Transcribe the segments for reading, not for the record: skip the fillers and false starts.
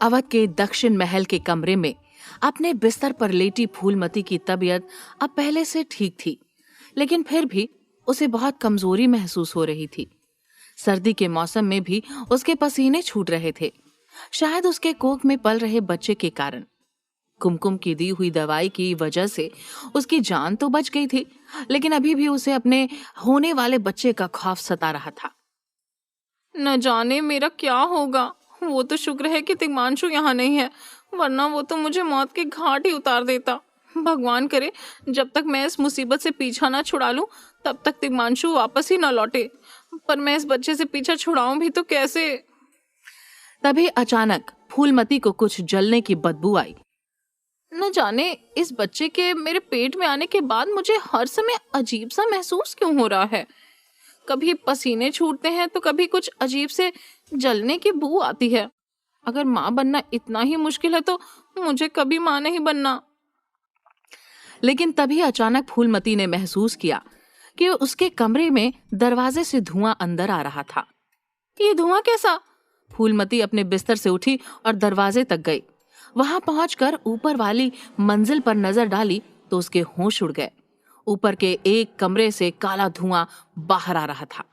अवध के दक्षिण महल के कमरे में अपने बिस्तर पर लेटी फूलमती की तबीयत अब पहले से ठीक थी, लेकिन फिर भी उसे बहुत कमजोरी महसूस हो रही थी। सर्दी के मौसम में भी उसके पसीने छूट रहे थे, शायद उसके कोख में पल रहे बच्चे के कारण। कुमकुम की दी हुई दवाई की वजह से उसकी जान तो बच गई थी, लेकिन अभी भी उसे अपने होने वाले बच्चे का खौफ सता रहा था। न जाने मेरा क्या होगा। वो तो शुक्र है कि तिग्मांशु यहाँ नहीं है, वरना वो तो मुझे मौत के घाट ही उतार देता। भगवान करे जब तक मैं इस मुसीबत से पीछा ना छुड़ा लूं तब तक तिग्मांशु वापस ही ना लौटे। पर मैं इस बच्चे से पीछा छुड़ाऊं भी तो कैसे? तभी अचानक फूलमती को कुछ जलने की बदबू आई। न जाने इस बच्चे के मेरे पेट में आने के बाद मुझे हर समय अजीब सा महसूस क्यों हो रहा है। कभी पसीने छूटते हैं तो कभी कुछ अजीब से जलने की बू आती है। अगर माँ बनना इतना ही मुश्किल है तो मुझे कभी माँ नहीं बनना। लेकिन तभी अचानक फूलमती ने महसूस किया कि उसके कमरे में दरवाजे से धुआं अंदर आ रहा था। ये धुआं कैसा? फूलमती अपने बिस्तर से उठी और दरवाजे तक गई। वहां पहुंचकर ऊपर वाली मंजिल पर नजर डाली तो उसके होश उड़ गए। ऊपर के एक कमरे से काला धुआं बाहर आ रहा था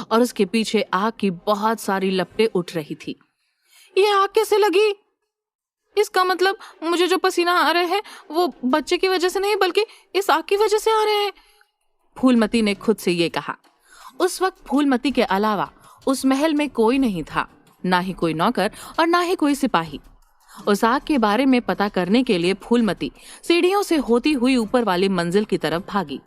और उसके पीछे आग की बहुत सारी लपटें उठ रही थी। ये आग कैसे लगी? इसका मतलब मुझे जो पसीना आ रहे हैं वो बच्चे की वजह से नहीं बल्कि इस आग की वजह से आ रहे हैं। फूलमती ने खुद से ये कहा। उस वक्त फूलमती के अलावा उस महल में कोई नहीं था, ना ही कोई नौकर और ना ही कोई सिपाही। उस आग के बारे में पता करने के लिए फूलमती सीढ़ियों से होती हुई ऊपर वाली मंजिल की तरफ भागी।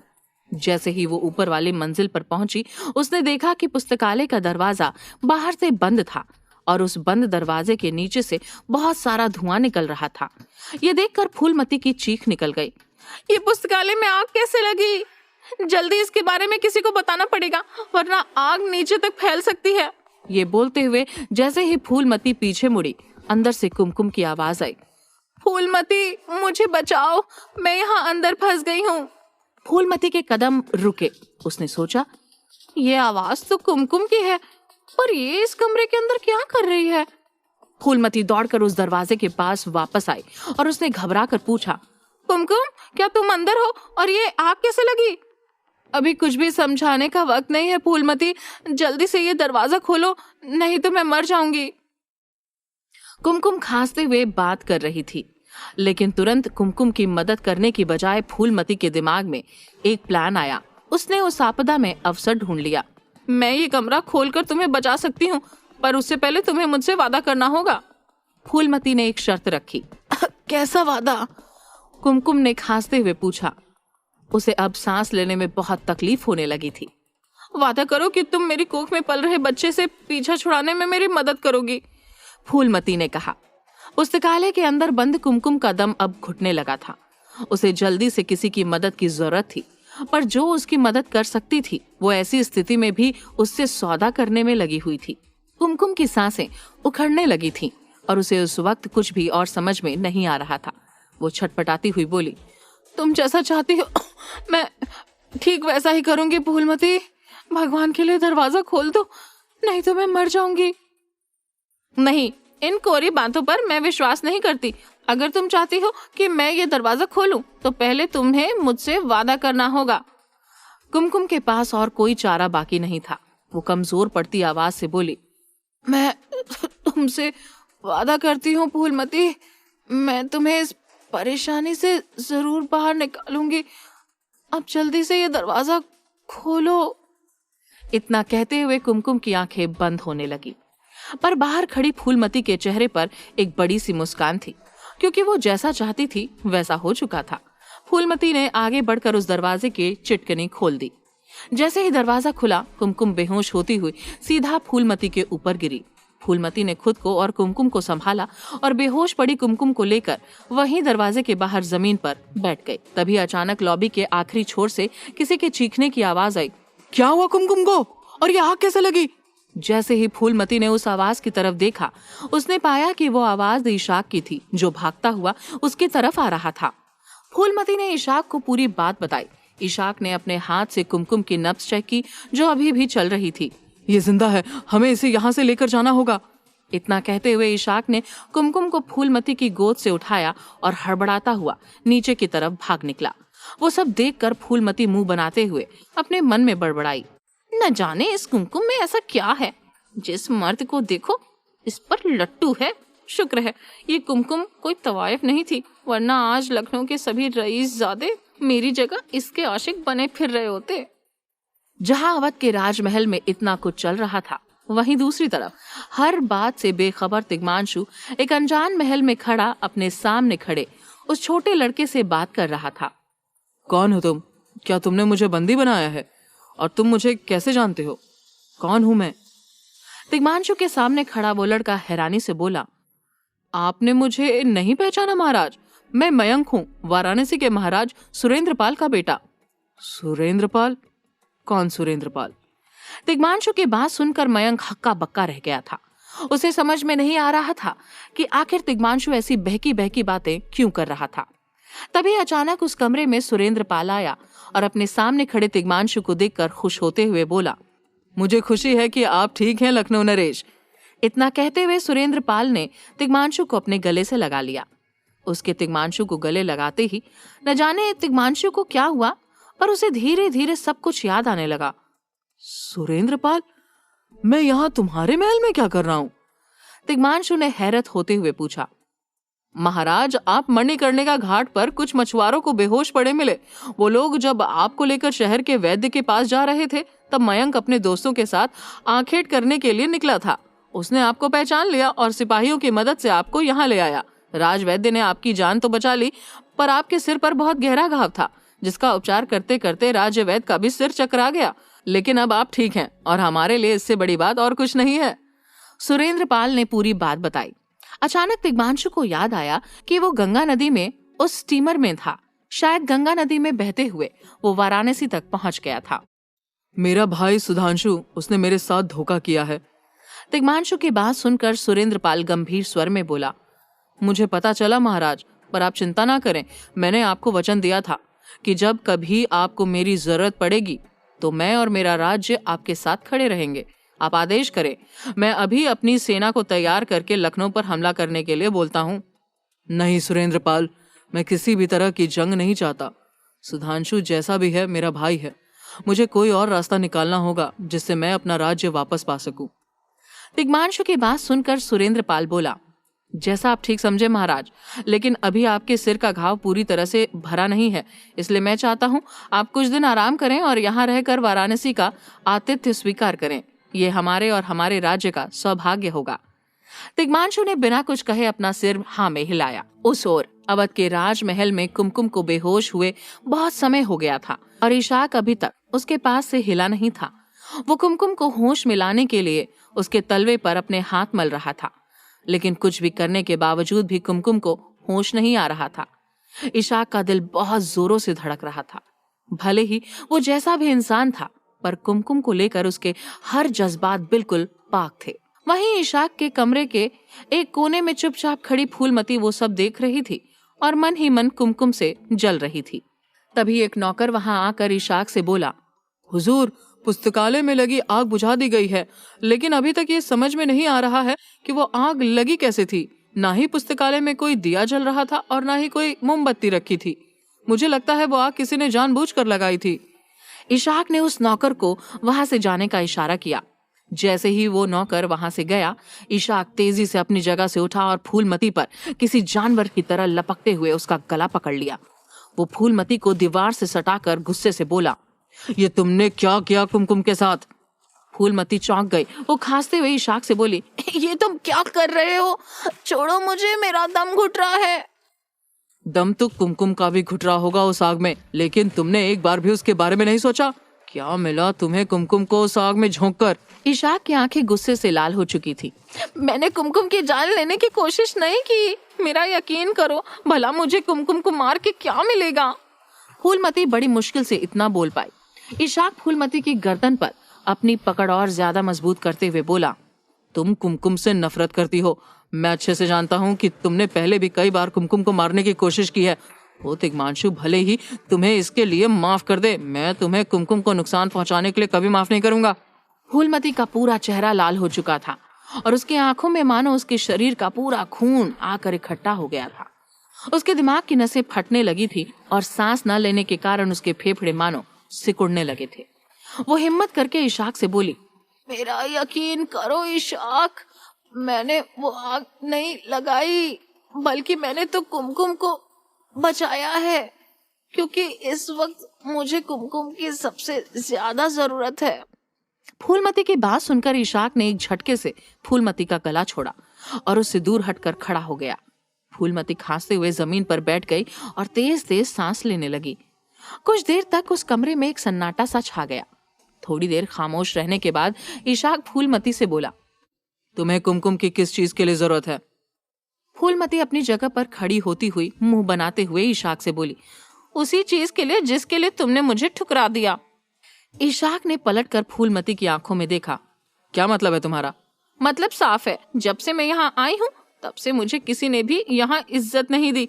जैसे ही वो ऊपर वाली मंजिल पर पहुंची, उसने देखा कि पुस्तकालय का दरवाजा बाहर से बंद था और उस बंद दरवाजे के नीचे से बहुत सारा धुआं निकल रहा था। ये देखकर फूलमती की चीख निकल गई। ये पुस्तकालय में आग कैसे लगी? जल्दी इसके बारे में किसी को बताना पड़ेगा, वरना आग नीचे तक फैल सकती है। ये बोलते हुए जैसे ही फूलमती पीछे मुड़ी, अंदर से कुमकुम की आवाज आई। फूलमती, मुझे बचाओ, मैं यहाँ अंदर फंस गई हूँ। फूलमती के कदम रुके। उसने सोचा, ये आवाज तो कुमकुम की है, पर ये इस कमरे के अंदर क्या कर रही है? फूलमती दौड़कर उस दरवाजे के पास वापस आई और उसने घबरा कर पूछा, कुमकुम, क्या तुम अंदर हो और ये आग कैसे लगी? अभी कुछ भी समझाने का वक्त नहीं है फूलमती, जल्दी से ये दरवाजा खोलो, नहीं तो मैं मर जाऊंगी। कुमकुम खांसते हुए बात कर रही थी, लेकिन तुरंत कुमकुम की मदद करने की बजाय फूलमती के दिमाग में एक प्लान आया। उसने उस आपदा में अवसर ढूंढ लिया। मैं ये कमरा खोलकर तुम्हें बचा सकती हूँ, पर उससे पहले तुम्हें मुझसे वादा करना होगा। फूलमती ने एक शर्त रखी। कैसा वादा? कुमकुम ने खांसते हुए पूछा। उसे अब सांस लेने में बहुत तकलीफ होने लगी थी। वादा करो कि तुम मेरी कोख में पल रहे बच्चे से पीछा छुड़ाने में मेरी मदद करोगी। फूलमती ने कहा। पुस्तकालय के अंदर बंद कुमकुम का दम अब घुटने लगा था। उसे जल्दी से किसी की मदद की जरूरत थी, पर जो उसकी मदद कर सकती थी वो ऐसी स्थिति में भी उससे सौदा करने में लगी हुई थी। कुमकुम की सांसें उखड़ने लगी थीं और उसे उस वक्त कुछ भी और समझ में नहीं आ रहा था। वो छटपटाती हुई बोली, तुम जैसा चाहती हो मैं ठीक वैसा ही करूंगी फूलमती। भगवान के लिए दरवाजा खोल दो, नहीं तो मैं मर जाऊंगी। नहीं, इन कोरी बातों पर मैं विश्वास नहीं करती। अगर तुम चाहती हो कि मैं ये दरवाजा खोलूं तो पहले तुम्हें मुझसे वादा करना होगा। कुमकुम के पास और कोई चारा बाकी नहीं था। वो कमजोर पड़ती आवाज से बोली, मैं तुमसे वादा करती हूँ फूलमती, मैं तुम्हें इस परेशानी से जरूर बाहर निकालूंगी। अब जल्दी से ये दरवाजा खोलो। इतना कहते हुए कुमकुम की आंखें बंद होने लगी, पर बाहर खड़ी फूलमती के चेहरे पर एक बड़ी सी मुस्कान थी, क्योंकि वो जैसा चाहती थी वैसा हो चुका था। फूलमती ने आगे बढ़कर उस दरवाजे की चिटकनी खोल दी। जैसे ही दरवाजा खुला, कुमकुम बेहोश होती हुई सीधा फूलमती के ऊपर गिरी। फूलमती ने खुद को और कुमकुम को संभाला और बेहोश पड़ी कुमकुम को लेकर वहीं दरवाजे के बाहर जमीन पर बैठ गई। तभी अचानक लॉबी के आखिरी छोर से किसी के चीखने की आवाज आई। क्या हुआ कुमकुम को, और ये आग कैसे लगी? जैसे ही फूलमती ने उस आवाज की तरफ देखा, उसने पाया कि वो आवाज इशाक की थी, जो भागता हुआ उसकी तरफ आ रहा था। फूलमती ने इशाक को पूरी बात बताई। इशाक ने अपने हाथ से कुमकुम की नब्ज चेक की, जो अभी भी चल रही थी। ये जिंदा है, हमें इसे यहाँ से लेकर जाना होगा। इतना कहते हुए इशाक ने कुमकुम को फूलमती की गोद से उठाया और हड़बड़ाता हुआ नीचे की तरफ भाग निकला। वो सब देखकर फूलमती मुंह बनाते हुए अपने मन में बड़बड़ाई, न जाने इस कुमकुम में ऐसा क्या है, जिस मर्द को देखो इस पर लट्टू है। शुक्र है ये कुमकुम कोई तवायफ नहीं थी, वरना आज लखनऊ के सभी रईसजादे मेरी जगह इसके आशिक बने फिर रहे होते। जहां अवध के राजमहल में इतना कुछ चल रहा था, वहीं दूसरी तरफ हर बात से बेखबर तिग्मांशु एक अनजान महल में खड़ा अपने सामने खड़े उस छोटे लड़के से बात कर रहा था। कौन हो तुम? क्या तुमने मुझे बंदी बनाया है? और तुम मुझे कैसे जानते हो? कौन हूं मैं? तिग्मांशु के सामने खड़ा वो लड़का हैरानी से बोला, आपने मुझे नहीं पहचाना महाराज? मैं मयंक हूँ, वाराणसी के महाराज सुरेंद्रपाल का बेटा। सुरेंद्रपाल? कौन सुरेंद्रपाल? तिग्मांशु की बात सुनकर मयंक हक्का बक्का रह गया था। उसे समझ में नहीं आ रहा था कि आखिर तिग्मांशु ऐसी बहकी बहकी बातें क्यों कर रहा था। तभी अचानक उस कमरे में सुरेंद्रपाल आया और अपने सामने खड़े तिग्मांशु को देखकर खुश होते हुए बोला, मुझे खुशी है कि आप ठीक हैं लखनऊ नरेश। इतना कहते हुए सुरेंद्रपाल ने तिग्मांशु को अपने गले से लगा लिया। उसके तिग्मांशु को गले लगाते ही न जाने तिग्मांशु को क्या हुआ, पर उसे धीरे धीरे सब कुछ याद आने लगा। सुरेंद्रपाल, मैं यहाँ तुम्हारे महल में क्या कर रहा हूँ? तिग्मांशु ने हैरत होते हुए पूछा। महाराज, आप मणिकर्णिका घाट पर कुछ मछुआरों को बेहोश पड़े मिले। वो लोग जब आपको लेकर शहर के वैद्य के पास जा रहे थे, तब मयंक अपने दोस्तों के साथ आंखेट करने के लिए निकला था। उसने आपको पहचान लिया और सिपाहियों की मदद से आपको यहाँ ले आया। राजवैद्य ने आपकी जान तो बचा ली, पर आपके सिर पर बहुत गहरा घाव था, जिसका उपचार करते करते राज्य वैद्य का भी सिर चकरा गया। लेकिन अब आप ठीक हैं और हमारे लिए इससे बड़ी बात और कुछ नहीं है। सुरेंद्रपाल ने पूरी बात बताई। अचानक तिग्मांशु को याद आया कि वो गंगा नदी में उस स्टीमर में था। शायद गंगा नदी में बहते हुए वो वाराणसी तक पहुंच गया था। मेरा भाई सुधांशु, उसने मेरे साथ धोखा किया है। तिग्मांशु की बात सुनकर सुरेंद्रपाल गंभीर स्वर में बोला, मुझे पता चला महाराज, पर आप चिंता ना करें। मैंने आपको वचन दिया था कि जब कभी आपको मेरी जरूरत पड़ेगी तो मैं और मेरा राज्य आपके साथ खड़े रहेंगे। आप आदेश करें, मैं अभी अपनी सेना को तैयार करके लखनऊ पर हमला करने के लिए बोलता हूँ। नहीं सुरेंद्रपाल, मैं किसी भी तरह की जंग नहीं चाहता। सुधांशु जैसा भी है मेरा भाई है। मुझे कोई और रास्ता निकालना होगा जिससे मैं अपना राज्य वापस पा सकूं। तिग्मांशु की बात सुनकर सुरेंद्रपाल बोला, जैसा आप ठीक समझे महाराज, लेकिन अभी आपके सिर का घाव पूरी तरह से भरा नहीं है, इसलिए मैं चाहता हूँ आप कुछ दिन आराम करें और यहाँ रहकर वाराणसी का आतिथ्य स्वीकार करें। ये हमारे और हमारे राज्य का सौभाग्य होगा। तिग्मांशु ने बिना कुछ कहे अपना सिर हाँ में हिलाया। उस ओर अवध के राजमहल में कुमकुम को बेहोश हुए बहुत समय हो गया था और इशाक अभी तक उसके पास से हिला नहीं था। वो कुमकुम को होश में लाने के लिए उसके तलवे पर अपने हाथ मल रहा था, लेकिन कुछ भी करने के बावजूद भी कुमकुम को होश नहीं आ रहा था। इशाक का दिल बहुत जोरों से धड़क रहा था। भले ही वो जैसा भी इंसान था, पर कुमकुम को लेकर उसके हर जज्बात बिल्कुल पाक थे। वहीं इशाक के कमरे के एक कोने में चुपचाप खड़ी फूलमती वो सब देख रही थी और मन ही मन कुमकुम से जल रही थी। तभी एक नौकर वहां आकर इशाक से बोला, हुजूर, पुस्तकालय में लगी आग बुझा दी गई है, लेकिन अभी तक ये समझ में नहीं आ रहा है कि वो आग लगी कैसे थी। ना ही पुस्तकालय में कोई दिया जल रहा था और ना ही कोई मोमबत्ती रखी थी। मुझे लगता है वो आग किसी ने जानबूझकर लगाई थी। इशाक ने उस नौकर को वहां से जाने का इशारा किया। जैसे ही वो नौकर वहां से गया, इशाक तेजी से अपनी जगह से उठा और फूलमती पर किसी जानवर की तरह लपकते हुए उसका गला पकड़ लिया। वो फूलमती को दीवार से सटाकर गुस्से से बोला, ये तुमने क्या किया कुमकुम के साथ? फूलमती चौंक गई। वो खांसते हुए इशाक से बोली, ये तुम क्या कर रहे हो? छोड़ो मुझे, मेरा दम घुट रहा है। दम तो कुमकुम का भी घुट रहा होगा उस आग में, लेकिन तुमने एक बार भी उसके बारे में नहीं सोचा? क्या मिला तुम्हें कुमकुम को उस आग में झोंककर? इशाक की आंखें गुस्से से लाल हो चुकी थी। मैंने कुमकुम की जान लेने की कोशिश नहीं की। मेरा यकीन करो, भला मुझे कुमकुम को मार के क्या मिलेगा? फूलमती बड़ी मुश्किल से इतना बोल पाई। इशाक फूलमती की गर्दन पर अपनी पकड़ और ज्यादा मजबूत करते हुए बोला, तुम कुमकुम से नफरत करती हो। मैं अच्छे से जानता हूँ कि तुमने पहले भी कई बार कुमकुम को मारने की कोशिश की है। वो तिग्मांशु भले ही तुम्हें इसके लिए माफ कर दे, मैं तुम्हें कुमकुम को नुकसान पहुंचाने के लिए कभी माफ नहीं करूंगा। फूलमती का पूरा चेहरा लाल हो चुका था और उसकी आंखों में मानो उसके शरीर का पूरा खून आकर इकट्ठा हो गया था। उसके दिमाग की नसें फटने लगी थी और सांस न लेने के कारण उसके फेफड़े मानो सिकुड़ने लगे थे। वो हिम्मत करके इशाक से बोली, मेरा यकीन करो इशाक, मैंने वो आग नहीं लगाई, बल्कि मैंने तो कुमकुम को बचाया है, क्योंकि इस वक्त मुझे कुमकुम की सबसे ज्यादा जरूरत है। फूलमती की बात सुनकर इशाक ने एक झटके से फूलमती का गला छोड़ा और उससे दूर हटकर खड़ा हो गया। फूलमती खांसते हुए जमीन पर बैठ गई और तेज तेज सांस लेने लगी। कुछ देर तक उस कमरे में एक सन्नाटा सा छा गया। थोड़ी देर खामोश रहने के बाद इशाक फूलमती से बोला, तुम्हें कुमकुम की किस चीज के लिए जरूरत है? फूलमती अपनी जगह पर खड़ी होती हुई मुंह बनाते हुए इशाक से बोली, उसी चीज के लिए जिसके लिए तुमने मुझे ठुकरा दिया। इशाक ने पलटकर फूलमती की आंखों में देखा। क्या मतलब है तुम्हारा? मतलब साफ है, जब से मैं यहाँ आई हूँ तब से मुझे किसी ने भी यहाँ इज्जत नहीं दी।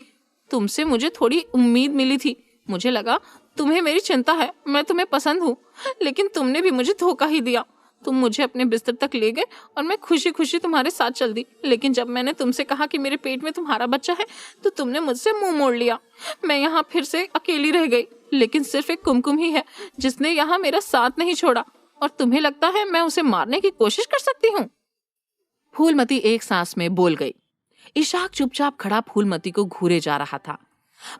तुमसे मुझे थोड़ी उम्मीद मिली थी, मुझे लगा तुम्हें मेरी चिंता है, मैं तुम्हें पसंद हूँ, लेकिन तुमने भी मुझे धोखा ही दिया। तुम मुझे अपने बिस्तर तक ले गए और मैं खुशी खुशी तुम्हारे साथ चल दी, लेकिन जब मैंने तुमसे कहा कि मेरे पेट में तुम्हारा बच्चा है तो तुमने मुझसे मुंह मोड़ लिया। मैं यहाँ फिर से अकेली रह गई, लेकिन सिर्फ एक कुमकुम ही है जिसने यहाँ मेरा साथ नहीं छोड़ा, और तुम्हें लगता है मैं उसे मारने की कोशिश कर सकती हूँ? फूलमती एक सांस में बोल गई। इशाक चुपचाप खड़ा फूलमती को घूरे जा रहा था,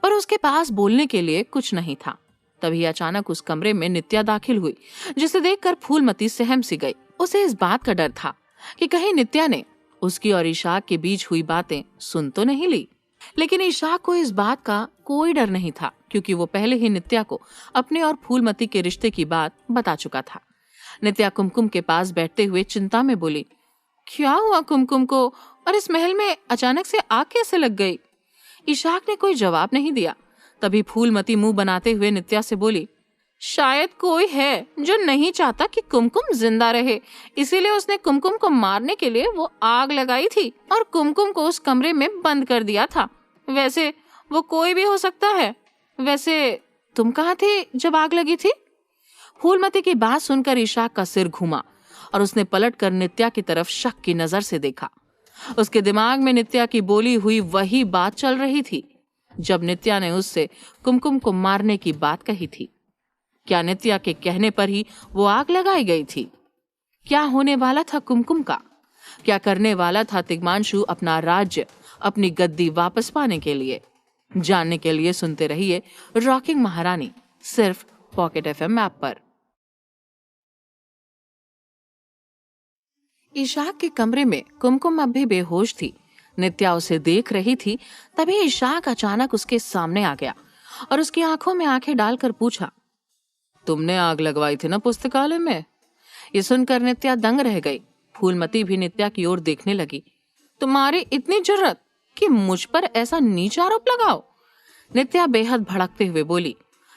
पर उसके पास बोलने के लिए कुछ नहीं था। तभी अचानक उस कमरे में नित्या दाखिल हुई, जिसे देखकर फूलमती सहम सी गई। उसे इस बात का डर था कि कहीं नित्या ने उसकी और इशाक के बीच हुई बातें सुन तो नहीं ली। लेकिन इशाक को इस बात का कोई डर नहीं था, क्योंकि वो पहले ही नित्या को अपने और फूलमती के रिश्ते की बात बता चुका था। नित्या कुमकुम के पास बैठते हुए चिंता में बोली, क्या हुआ कुमकुम को, और इस महल में अचानक से आग कैसे लग गई? इशाक ने कोई जवाब नहीं दिया। तभी फूलमती मुंह बनाते हुए नित्या से बोली, शायद कोई है जो नहीं चाहता कि कुमकुम जिंदा रहे, इसीलिए उसने कुमकुम को मारने के लिए वो आग लगाई थी और कुमकुम को उस कमरे में बंद कर दिया था। वैसे वो कोई भी हो सकता है। वैसे तुम कहाँ थे जब आग लगी थी? फूलमती की बात सुनकर इशाक का सिर घूमा और उसने पलटकर नित्या की तरफ शक की नजर से देखा। उसके दिमाग में नित्या की बोली हुई वही बात चल रही थी जब नित्या ने उससे कुमकुम को मारने की बात कही थी। क्या नित्या के कहने पर ही वो आग लगाई गई थी? क्या होने वाला था कुमकुम का? क्या करने वाला था तिग्मांशु अपना राज्य, अपनी गद्दी वापस पाने के लिए? जानने के लिए सुनते रहिए रॉकिंग महारानी, सिर्फ पॉकेट एफएम ऐप पर। इशाक के कमरे में कुमकुम अब भी बेहोश थी। नित्या उसे देख रही थी। तभी इशाक अचानक उसके सामने आ गया और उसकी आंखों में आंखें डालकर पूछा, तुमने आग लगवाई थी ना पुस्तकालय में? ये सुनकर नित्या दंग रह गई। फूलमती भी नित्या की ओर देखने लगी। तुम्हारी इतनी जुर्रत कि मुझ पर ऐसा नीच आरोप लगाओ? नित्या बेहद भड़कते हुए बोली।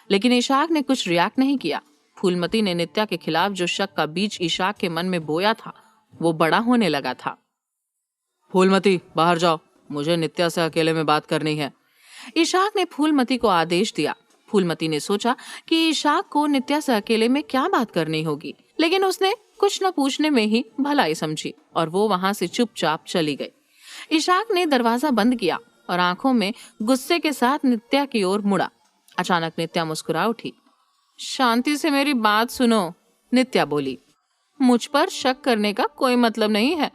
लेकिन इशाक ने कुछ रिएक्ट नहीं किया। फूलमती ने नित्या के खिलाफ जो शक का बीज इशाक के मन में बोया था वो बड़ा होने लगा था। फूलमती, बाहर जाओ, मुझे नित्या से अकेले में बात करनी है। इशाक ने फूलमती को आदेश दिया। फूलमती ने सोचा कि इशाक को नित्या से अकेले में क्या बात करनी होगी, लेकिन उसने कुछ न पूछने में ही भलाई समझी और वो वहां से चुपचाप चली गई। इशाक ने दरवाजा बंद किया और आंखों में गुस्से के साथ नित्या की ओर मुड़ा। अचानक नित्या मुस्कुरा उठी। शांति से मेरी बात सुनो, नित्या बोली। मुझ पर शक करने का कोई मतलब नहीं है।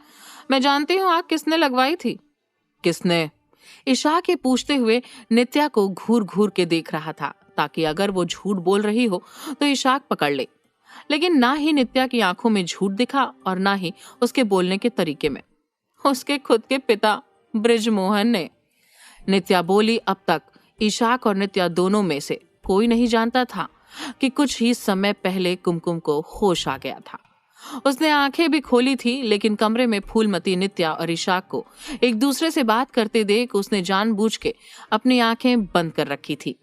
मैं जानती हूँ आग किसने लगवाई थी। किसने? इशाक के पूछते हुए नित्या को घूर घूर के देख रहा था ताकि अगर वो झूठ बोल रही हो तो इशाक पकड़ ले। लेकिन ना ही नित्या की आंखों में झूठ दिखा और ना ही उसके बोलने के तरीके में। उसके खुद के पिता बृजमोहन ने। नित्या बोली। अब तक इशाक और नित्या दोनों में से कोई नहीं जानता था कि कुछ ही समय पहले कुमकुम को होश आ गया था। उसने आंखें भी खोली थी, लेकिन कमरे में फूलमती, नित्या और इशाक को एक दूसरे से बात करते देख उसने जानबूझ के अपनी आंखें बंद कर रखी थी।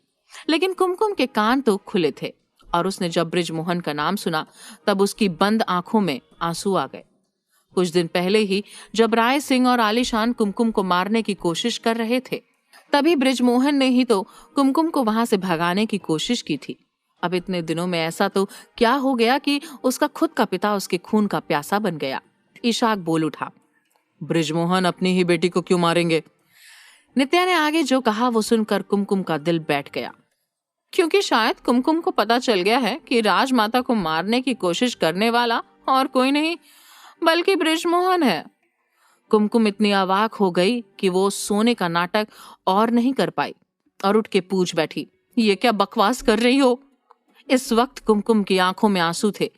लेकिन कुमकुम के कान तो खुले थे और उसने जब बृजमोहन का नाम सुना तब उसकी बंद आंखों में आंसू आ गए। कुछ दिन पहले ही जब राय सिंह और आलीशान कुमकुम को मारने की कोशिश कर रहे थे, तभी बृजमोहन ने ही तो कुमकुम को वहां से भगाने की कोशिश की थी। अब इतने दिनों में ऐसा तो क्या हो गया कि उसका खुद का पिता उसके खून का प्यासा बन गया? इशाक बोल उठा। बृजमोहन अपनी ही बेटी को क्यों मारेंगे? नित्या ने आगे जो कहा वो सुनकर कुमकुम का दिल बैठ गया, क्योंकि शायद कुमकुम को पता चल गया है कि राजमाता को मारने की कोशिश करने वाला और कोई नहीं बल्कि बृजमोहन है। कुमकुम इतनी अवाक हो गई कि वो सोने का नाटक और नहीं कर पाई और उठ के पूछ बैठी, ये क्या बकवास कर रही हो? इस वक्त कुमकुम की आंखों में आंसू थे।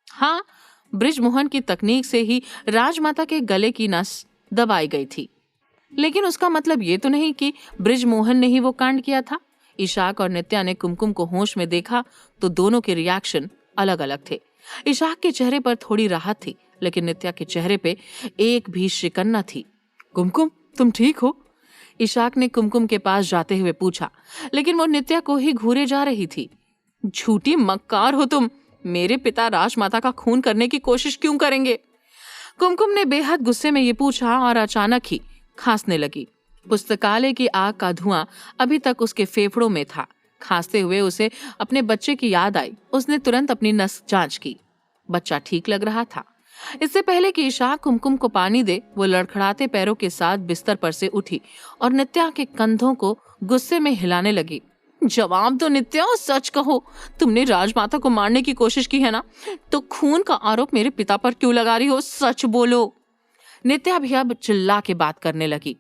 हाँ, बृजमोहन की तकनीक से ही राजमाता के गले की नस दबाई गई थी, लेकिन उसका मतलब ये तो नहीं कि बृजमोहन ने ही वो कांड किया था। इशाक और नित्या ने कुमकुम को होश में देखा तो दोनों के रिएक्शन अलग अलग थे। इशाक के चेहरे पर थोड़ी राहत थी, लेकिन नित्या के चेहरे पे एक भी शिकन न थी। कुमकुम, तुम ठीक हो? इशाक ने कुमकुम के पास जाते हुए पूछा, लेकिन वो नित्या को ही घूरे जा रही थी। झूठी मक्कार हो तुम, मेरे पिता राजमाता का खून करने की कोशिश क्यों करेंगे? कुमकुम ने बेहद गुस्से में ये पूछा और अचानक ही खांसने लगी। पुस्तकालय की आग का धुआं अभी तक उसके फेफड़ों में था। खांसते हुए उसे अपने बच्चे की याद आई। उसने तुरंत अपनी नस जांच की। बच्चा ठीक लग रहा था। इससे पहले कि इशाक कुमकुम को पानी दे, वो लड़खड़ाते पैरों के साथ बिस्तर पर से उठी और नित्या के कंधों को गुस्से में हिलाने लगी। जवाब दो नित्या, सच कहो, तुमने राजमाता को मारने की कोशिश की है ना? तो खून का आरोप मेरे पिता पर क्यों लगा रही हो? सच बोलो। नित्या भी अब चिल्ला के बात करने लगी।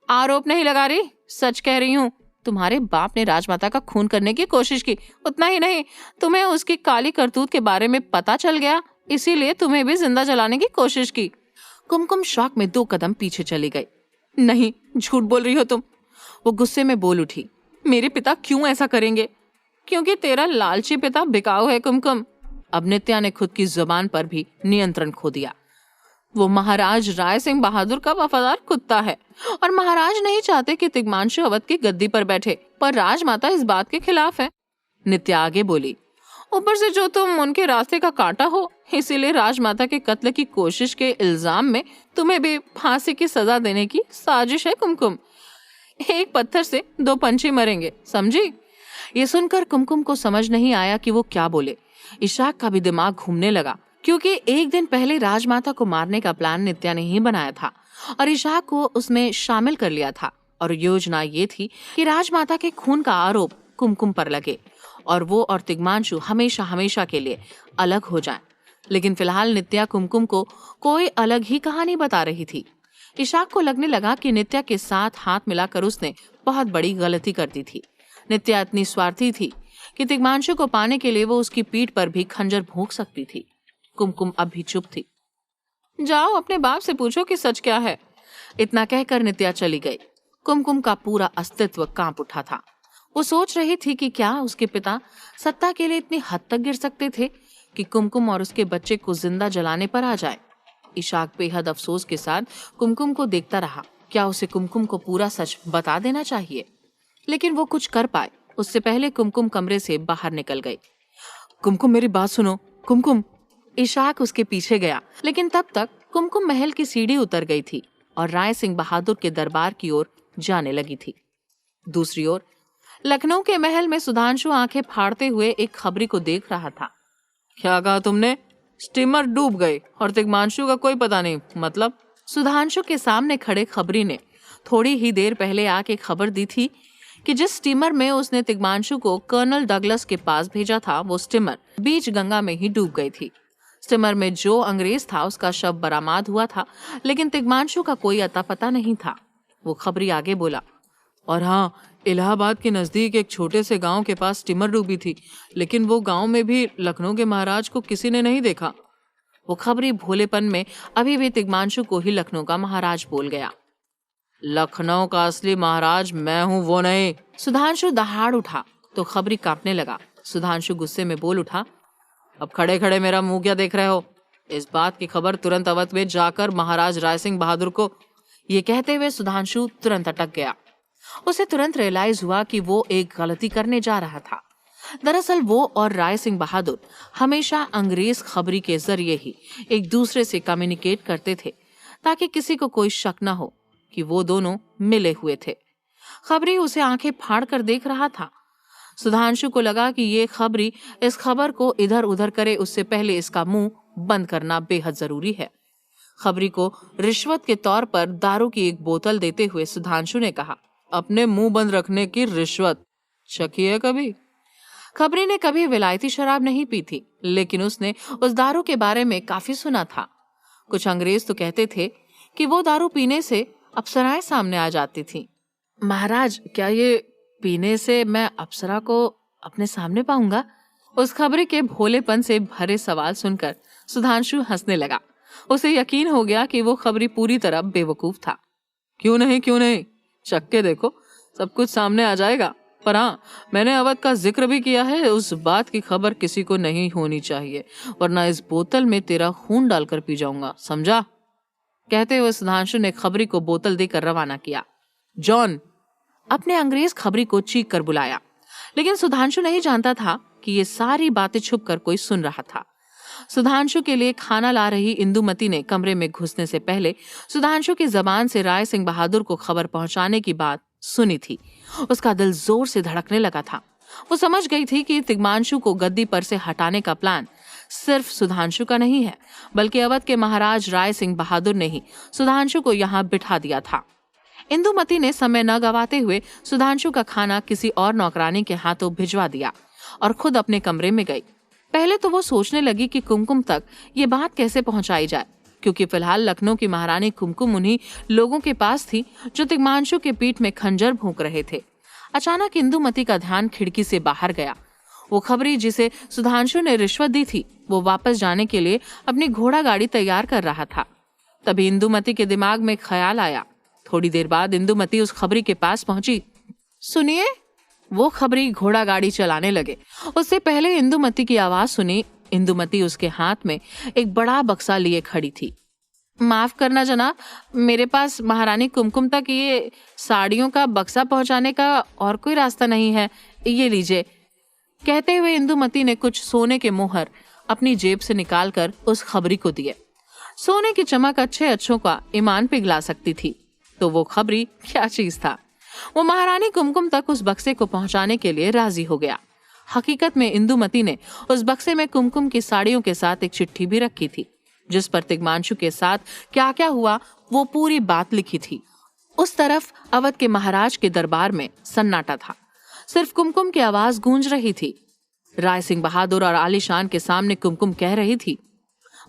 आरोप नहीं लगा रही, सच कह रही हूँ। तुम्हारे बाप ने राजमाता का खून करने की कोशिश की। उतना ही नहीं, तुम्हें उसकी काली करतूत के बारे में पता चल गया, इसीलिए तुम्हें भी जिंदा जलाने की कोशिश की। कुमकुम शॉक में 2 कदम पीछे चली गई। नहीं, झूठ बोल रही हो तुम। वो गुस्से में बोल उठी। मेरे पिता क्यों ऐसा करेंगे? क्योंकि तेरा लालची पिता बिकाऊ है कुमकुम। अब नित्या ने खुद की जुबान पर भी नियंत्रण खो दिया। वो महाराज राय सिंह बहादुर का वफादार कुत्ता है और महाराज नहीं चाहते कि तिग्मांशु अवध की गद्दी पर बैठे, पर राजमाता इस बात के खिलाफ है। नित्या आगे बोली, ऊपर से जो तुम उनके रास्ते का कांटा हो, इसीलिए राजमाता के कत्ल की कोशिश के इल्जाम में तुम्हें भी फांसी की सजा देने की साजिश है कुमकुम। एक पत्थर से 2 पंछी मरेंगे, समझी? ये सुनकर कुमकुम को समझ नहीं आया कि वो क्या बोले। इशाक का भी दिमाग घूमने लगा, क्योंकि एक दिन पहले राजमाता को मारने का प्लान नित्या ने ही बनाया था और इशाक को उसमें शामिल कर लिया था। और योजना ये थी कि राजमाता के खून का आरोप कुमकुम पर लगे और वो और तिग्मांशु हमेशा हमेशा के लिए अलग हो जाएं। लेकिन फिलहाल नित्या कुमकुम को कोई अलग ही कहानी बता रही थी। इशाक को लगने लगा कि नित्या के साथ हाथ मिलाकर उसने बहुत बड़ी गलती कर दी थी। नित्या इतनी स्वार्थी थी कि तिग्मांशु को पाने के लिए वो उसकी पीठ पर भी खंजर भोंक सकती थी। कुमकुम अब भी चुप थी। जाओ अपने बाप से पूछो कि सच क्या है। इतना कहकर नित्या चली गई। कुमकुम का पूरा अस्तित्व कांप उठा था। वो सोच रही थी कि क्या उसके पिता सत्ता के लिए इतनी हद तक गिर सकते थे कि कुमकुम और उसके बच्चे को जिंदा जलाने पर आ जाए। इशाक बेहद अफसोस के साथ कुमकुम को देखता रहा। क्या उसे कुमकुम को पूरा सच बता देना चाहिए? लेकिन वो कुछ कर पाए उससे पहले कुमकुम कमरे से बाहर निकल गई। कुमकुम, मेरी बात सुनो। कुमकुम। इशाक उसके पीछे गया, लेकिन तब तक कुमकुम महल की सीढ़ी उतर गई थी और राय सिंह बहादुर के दरबार की ओर जाने लगी थी। दूसरी ओर लखनऊ के महल में सुधांशु आंखें फाड़ते हुए एक खबरी को देख रहा था। क्या कहा तुमने? स्टीमर डूब गए और तिग्मांशु का कोई पता नहीं, मतलब? सुधांशु के सामने खड़े खबरी ने थोड़ी ही देर पहले आके खबर दी थी कि जिस स्टीमर में उसने तिग्मांशु को कर्नल डगलस के पास भेजा था, वो स्टीमर बीच गंगा में ही डूब गई थी। स्टीमर में जो अंग्रेज था उसका शव बरामद हुआ था, लेकिन तिग्मांशु का कोई अता पता नहीं था। वो खबरी आगे बोला, और हाँ, इलाहाबाद के नजदीक एक छोटे से गांव के पास स्टीमर डूबी थी, लेकिन वो गांव में भी लखनऊ के महाराज को किसी ने नहीं देखा। वो खबरी भोलेपन में अभी भी तिग्मांशु को ही लखनऊ का महाराज बोल गया। लखनऊ का असली महाराज मैं हूँ, वो नहीं। सुधांशु दहाड़ उठा तो खबरी कांपने लगा। सुधांशु गुस्से में बोल उठा, अब खड़े खड़े मेरा मुंह क्या देख रहे हो? इस बात की खबर तुरंत अवध में जाकर महाराज राय सिंह बहादुर को। ये कहते हुए सुधांशु तुरंत अटक गया। उसे तुरंत रियलाइज हुआ कि वो एक गलती करने जा रहा था। दरअसल वो और राय सिंह बहादुर हमेशा अंग्रेज खबरी के जरिए ही एक दूसरे से कम्युनिकेट करते थे, ताकि किसी को कोई शक न हो कि वो दोनों मिले हुए थे। खबरी उसे आंखें फाड़ कर देख रहा था। सुधांशु को लगा कि ये खबरी इस खबर को इधर उधर करे उससे पहले इसका मुंह बंद करना बेहद जरूरी है। खबरी को रिश्वत के तौर पर दारू की एक बोतल देते हुए सुधांशु ने कहा, अपने मुंह बंद रखने की रिश्वत चखी है कभी? खबरी ने कभी विलायती शराब नहीं पी थी, लेकिन उसने उस दारू के बारे में काफी सुना था। कुछ अंग्रेज तो कहते थे कि वो दारू पीने से अप्सराएं सामने आ जाती थी। महाराज, क्या ये पीने से मैं अप्सरा को अपने सामने पाऊंगा? उस खबरी के भोलेपन से भरे सवाल सुनकर सुधांशु हंसने लगा। उसे यकीन हो गया कि वो खबरी पूरी तरह बेवकूफ था। क्यों नहीं, चख के देखो, सब कुछ सामने आ जाएगा। पर हाँ, मैंने अवध का जिक्र भी किया है, उस बात की खबर किसी को नहीं होनी चाहिए, वरना इस बोतल में तेरा खून डालकर पी जाऊंगा, समझा? कहते हुए सुधांशु ने खबरी को बोतल देकर रवाना किया। जॉन, अपने अंग्रेज खबरी को चीख कर बुलाया, लेकिन सुधांशु नहीं जानता था कि ये सारी बातें छुपकर कोई सुन रहा था। सुधांशु के लिए खाना ला रही इंदुमती ने कमरे में घुसने से पहले सुधांशु की जबान से राय सिंह बहादुर को खबर पहुंचाने की बात सुनी थी। उसका दिल जोर से धड़कने लगा था। वो समझ गई थी कि तिग्मांशु को गद्दी पर से हटाने का प्लान सिर्फ सुधांशु का नहीं है, बल्कि अवध के महाराज राय सिंह बहादुर ने ही सुधांशु को यहाँ बिठा दिया था। इंदुमती ने समय न गवाते हुए सुधांशु का खाना किसी और नौकरानी के हाथों भिजवा दिया और खुद अपने कमरे में गई। पहले तो वो सोचने लगी कि कुमकुम तक ये बात कैसे पहुंचाई जाए, क्योंकि फिलहाल लखनऊ की महारानी कुमकुम उन्हीं लोगों के पास थी जो तिग्मांशु के पीठ में खंजर भोंक रहे थे। अचानक इंदुमती का ध्यान खिड़की से बाहर गया। वो खबरी जिसे सुधांशु ने रिश्वत दी थी, वो वापस जाने के लिए अपनी घोड़ा गाड़ी तैयार कर रहा था। तभी इंदुमती के दिमाग में ख्याल आया। थोड़ी देर बाद इंदुमती उस खबरी के पास पहुंची। सुनिए, वो खबरी घोड़ा गाड़ी चलाने लगे। उससे पहले इंदुमती की आवाज सुनी। इंदुमती उसके हाथ में एक बड़ा बक्सा लिए खड़ी थी। माफ करना जनाब, मेरे पास महारानी कुमकुम तक ये साड़ियों का बक्सा पहुंचाने का और कोई रास्ता नहीं है, ये लीजिए। कहते हुए इंदुमती ने कुछ सोने के मोहर अपनी जेब से निकालकर उस खबरी को दिए। सोने की चमक अच्छे अच्छों का ईमान पिघला सकती थी, तो वो खबरी क्या चीज था। वो महारानी कुमकुम तक उस बक्से को पहुंचाने के लिए राजी हो गया। हकीकत में इंदुमती ने उस बक्से में कुमकुम की साड़ियों के साथ एक चिट्ठी भी रखी थी, जिस पर तिग्मांशु के साथ क्या क्या हुआ वो पूरी बात लिखी थी। उस तरफ अवध के महाराज के दरबार में सन्नाटा था। सिर्फ कुमकुम की आवाज गूंज रही थी। राय सिंह बहादुर और आलीशान के सामने कुमकुम कह रही थी,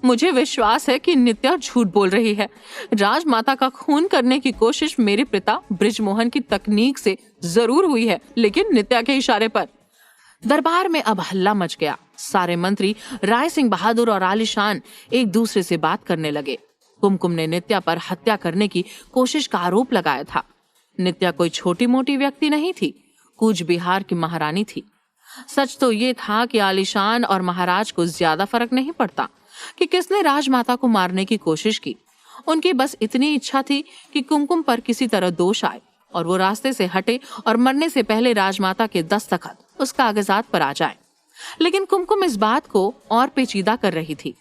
मुझे विश्वास है कि नित्या झूठ बोल रही है। राजमाता का खून करने की कोशिश मेरे पिता बृजमोहन की तकनीक से जरूर हुई है, लेकिन नित्या के इशारे पर। दरबार में अब हल्ला मच गया। सारे मंत्री राय सिंह बहादुर और आलीशान एक दूसरे से बात करने लगे। कुमकुम ने नित्या पर हत्या करने की कोशिश का आरोप लगाया था। नित्या कोई छोटी मोटी व्यक्ति नहीं थी, कूच बिहार की महारानी थी। सच तो ये था कि आलीशान और महाराज को ज्यादा फर्क नहीं पड़ता कि किसने राजमाता को मारने की कोशिश की। उनकी बस इतनी इच्छा थी कि कुमकुम पर किसी तरह दोष आए और वो रास्ते से हटे और मरने से पहले राजमाता के दस्तखत उस कागजात पर आ जाए। लेकिन कुमकुम इस बात को और पेचीदा कर रही थी।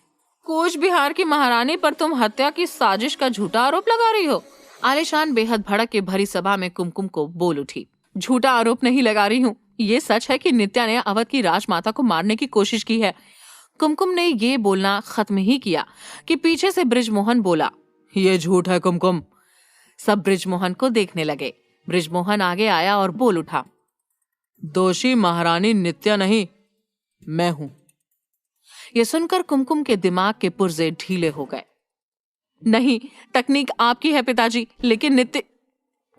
कूच बिहार की महारानी पर तुम हत्या की साजिश का झूठा आरोप लगा रही हो? आलीशान बेहद भड़क के भरी सभा में कुमकुम को बोल उठी। झूठा आरोप नहीं लगा रही हूँ, ये सच है कि नित्या ने अवध की राजमाता को मारने की कोशिश की है। कुमकुम ने ये बोलना खत्म ही किया कि पीछे से बृजमोहन बोला, ये झूठ है कुमकुम। सब बृजमोहन को देखने लगे। बृजमोहन आगे आया और बोल उठा, दोषी महारानी नित्या नहीं, मैं हूं। ये सुनकर कुमकुम के दिमाग के पुर्जे ढीले हो गए। नहीं, तकनीक आपकी है पिताजी, लेकिन नित्य।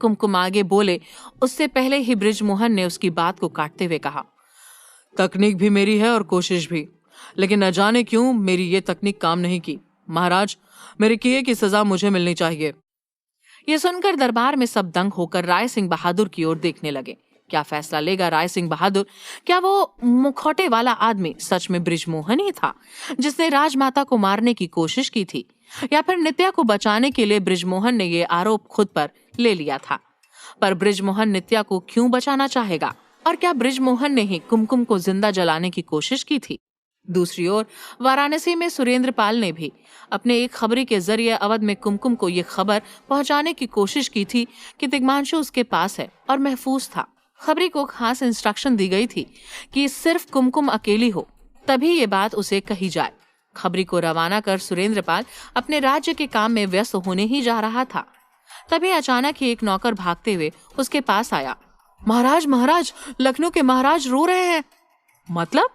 कुमकुम आगे बोले, उससे पहले ही बृजमोहन ने उसकी बात को काटते हुए कहा, तकनीक भी मेरी है और कोशिश भी, लेकिन न जाने क्यों मेरी ये तकनीक काम नहीं की। महाराज, मेरे किए की सजा मुझे मिलनी चाहिए। ये सुनकर दरबार में सब दंग होकर राय सिंह बहादुर की ओर देखने लगे। क्या फैसला लेगा राय सिंह बहादुर? क्या वो मुखौटे वाला आदमी सच में बृजमोहन ही था जिसने राजमाता को मारने की कोशिश की थी, या फिर नित्या को बचाने के लिए बृजमोहन ने ये आरोप खुद पर ले लिया था? पर बृजमोहन नित्या को क्यों बचाना चाहेगा? और क्या बृजमोहन ने ही कुमकुम को जिंदा जलाने की कोशिश की थी? दूसरी ओर वाराणसी में सुरेंद्र पाल ने भी अपने एक खबरी के जरिए अवध में कुमकुम को ये खबर पहुंचाने की कोशिश की थी कि तिग्मांशु उसके पास है और महफूज था। खबरी को खास इंस्ट्रक्शन दी गई थी कि सिर्फ कुमकुम अकेली हो तभी ये बात उसे कही जाए। खबरी को रवाना कर सुरेंद्रपाल अपने राज्य के काम में व्यस्त होने ही जा रहा था। तभी अचानक ही एक नौकर भागते हुए उसके पास आया। महाराज, महाराज, लखनऊ के महाराज रो रहे हैं। मतलब?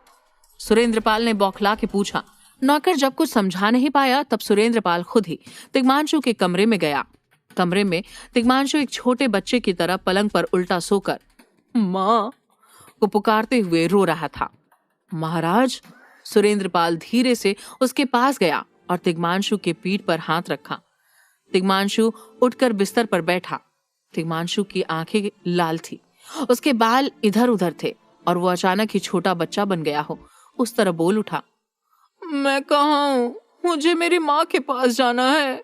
सुरेंद्रपाल ने बौखला के पूछा। नौकर जब कुछ समझा नहीं पाया तब सुरेंद्रपाल खुद ही तिग्मांशु के कमरे में गया। कमरे में तिग्मांशु एक छोटे बच्चे की तरह पलंग पर उल्टा सोकर माँ को पुकारते हुए रो रहा था। महाराज, सुरेंद्रपाल धीरे से उसके पास गया और तिग्मांशु के पीठ पर हाथ रखा। तिग्मांशु उठकर बिस्तर पर बैठा। तिग्मांशु की आंखें लाल थी, उसके बाल इधर उधर थे और वो अचानक ही छोटा बच्चा बन गया हो उस तरह बोल उठा। मैं कहाँ हूँ? मुझे मेरी माँ के पास जाना है।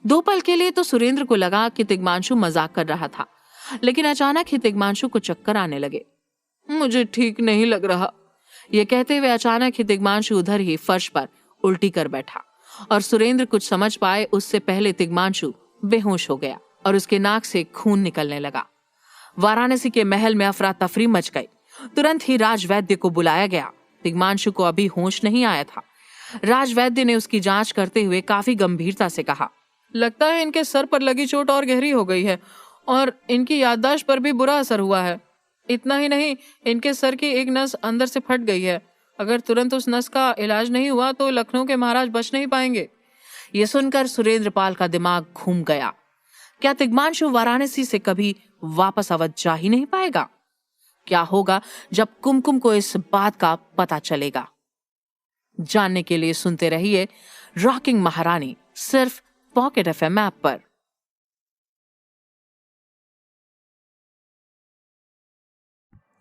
दो पल के लिए तो सुरेंद्र को लगा कि तिग्मांशु मजाक कर रहा था, लेकिन अचानक ही तिग्मांशु को चक्कर आने लगे। मुझे ठीक नहीं लग रहा, ये कहते हुए अचानक ही तिग्मांशु उधर ही फर्श पर उल्टी कर बैठा और सुरेंद्र कुछ समझ पाए उससे पहले तिग्मांशु बेहोश हो गया और उसके नाक से खून निकलने लगा। वाराणसी के महल में अफरा तफरी मच गई। तुरंत ही राजवैद्य को बुलाया गया। तिग्मांशु को अभी होश नहीं आया था। राजवैद्य ने उसकी जांच करते हुए काफी गंभीरता से कहा, लगता है इनके सर पर लगी चोट और गहरी हो गई है और इनकी याददाश्त पर भी बुरा असर हुआ है। इतना ही नहीं, इनके सर की एक नस अंदर से फट गई है। अगर तुरंत उस नस का इलाज नहीं हुआ तो लखनऊ के महाराज बच नहीं पाएंगे। ये सुनकर सुरेंद्रपाल का दिमाग घूम गया। क्या तिग्मांशु वाराणसी से कभी वापस अवध जा ही नहीं पाएगा? क्या होगा जब कुमकुम को इस बात का पता चलेगा? जानने के लिए सुनते रहिए रॉकिंग महारानी, सिर्फ पॉकेट एफएम ऐप पर।